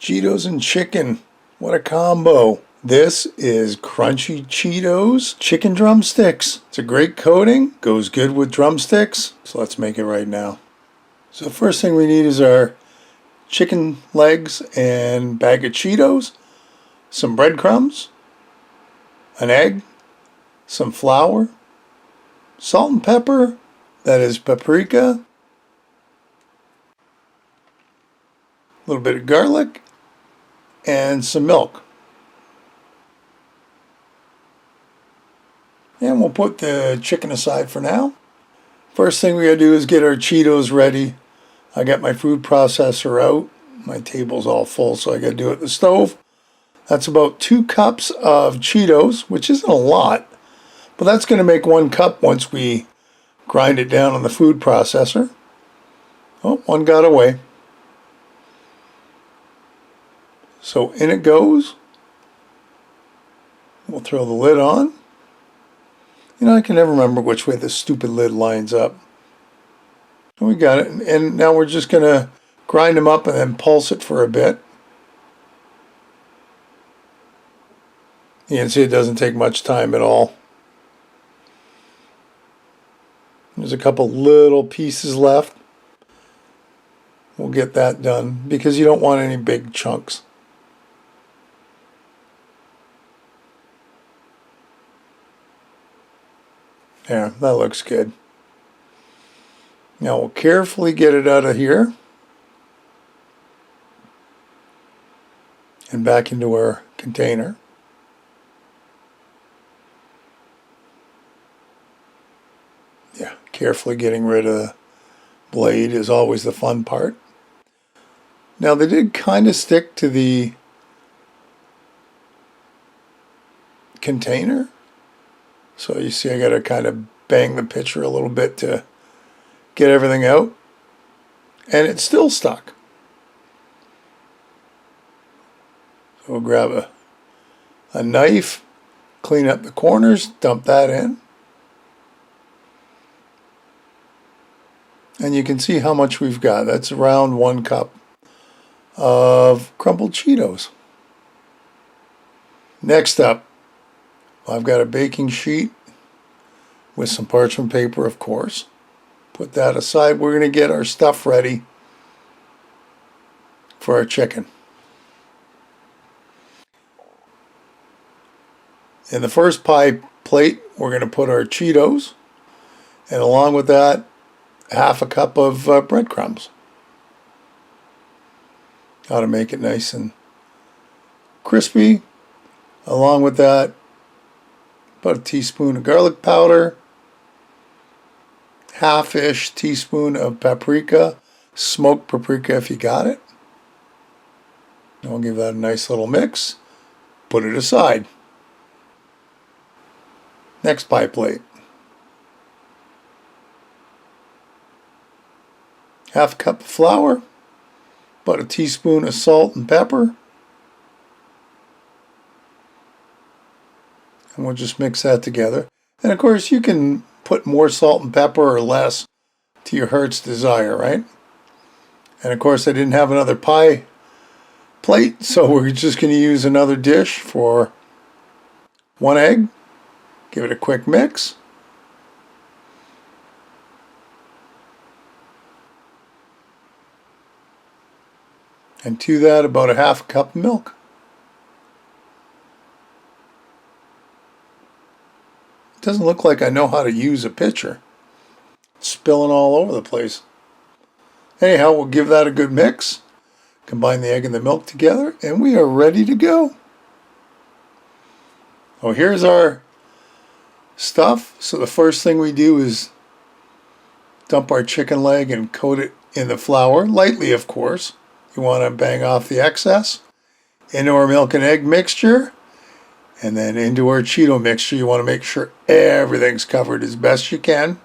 Cheetos and chicken. What a combo. This is crunchy Cheetos chicken drumsticks. It's a great coating, goes good with drumsticks. So let's make it right now. So first thing we need is our chicken legs and bag of Cheetos, some breadcrumbs, an egg, some flour, salt and pepper, that is paprika, a little bit of garlic, and some milk. And we'll put the chicken aside for now. First thing we gotta do is get our Cheetos ready. I got my food processor out. My table's all full, so I gotta do it at the stove. That's about 2 cups of Cheetos, which isn't a lot, but that's gonna make 1 cup once we grind it down on the food processor. Oh, one got away. So in it goes. We'll throw the lid on. You know, I can never remember which way the stupid lid lines up. So we got it, and now we're just going to grind them up and then pulse it for a bit. You can see it doesn't take much time at all. There's a couple little pieces left. We'll get that done because you don't want any big chunks. There, that looks good. Now we'll carefully get it out of here and back into our container. Yeah, carefully getting rid of the blade is always the fun part. Now they did kind of stick to the container. So you see I got to kind of bang the pitcher a little bit to get everything out. And it's still stuck. So we'll grab a knife, clean up the corners, dump that in. And you can see how much we've got. That's around 1 cup of crumbled Cheetos. Next up, I've got a baking sheet with some parchment paper, of course. Put that aside. We're going to get our stuff ready for our chicken. In the first pie plate, we're going to put our Cheetos, and along with that, 1/2 cup of breadcrumbs. Got to make it nice and crispy. Along with that, about a teaspoon of garlic powder, 1/2-ish teaspoon of paprika, smoked paprika if you got it. And we'll give that a nice little mix. Put it aside. Next pie plate. 1/2 cup of flour, about a teaspoon of salt and pepper. And we'll just mix that together. And of course you can put more salt and pepper or less to your heart's desire, right? And of course I didn't have another pie plate, so we're just going to use another dish for 1 egg. Give it a quick mix. And to that about a 1/2 cup of milk. It doesn't look like I know how to use a pitcher. It's spilling all over the place. Anyhow, we'll give that a good mix. Combine the egg and the milk together, and we are ready to go. Oh, here's our stuff. So the first thing we do is dump our chicken leg and coat it in the flour, lightly of course. You want to bang off the excess. Into our milk and egg mixture. And then into our Cheeto mixture. You want to make sure everything's covered as best you can.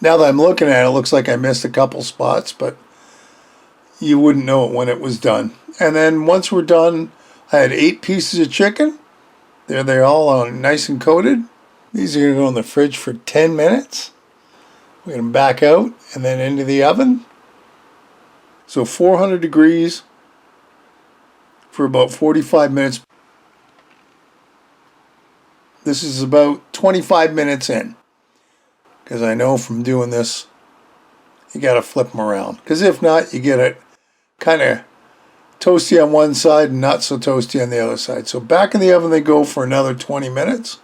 Now that I'm looking at it, it looks like I missed a couple spots, but you wouldn't know it when it was done. And then once we're done, I had 8 pieces of chicken. There they're all nice and coated. These are going to go in the fridge for 10 minutes. We're going to back out and then into the oven. So 400 degrees for about 45 minutes. This is about 25 minutes in. Because I know from doing this, you got to flip them around. Because if not, you get it kind of toasty on one side and not so toasty on the other side. So back in the oven they go for another 20 minutes.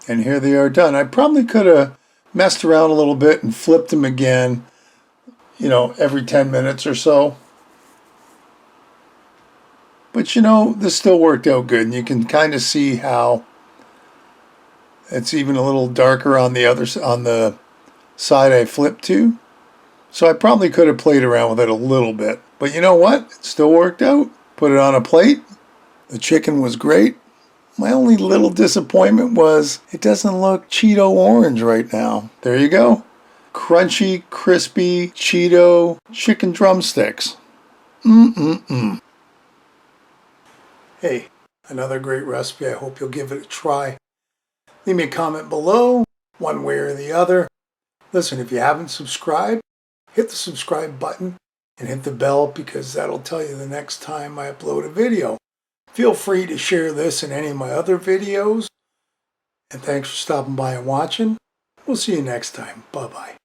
And here they are done. I probably could have messed around a little bit and flipped them again, you know, every 10 minutes or so. But you know, this still worked out good. And you can kind of see how it's even a little darker on the on the side I flipped to. So I probably could have played around with it a little bit. But you know what? It still worked out. Put it on a plate. The chicken was great. My only little disappointment was it doesn't look Cheeto orange right now. There you go. Crunchy, crispy Cheeto chicken drumsticks. Hey, another great recipe. I hope you'll give it a try. Leave me a comment below, one way or the other. Listen, if you haven't subscribed, hit the subscribe button and hit the bell because that'll tell you the next time I upload a video. Feel free to share this and any of my other videos. And thanks for stopping by and watching. We'll see you next time. Bye-bye.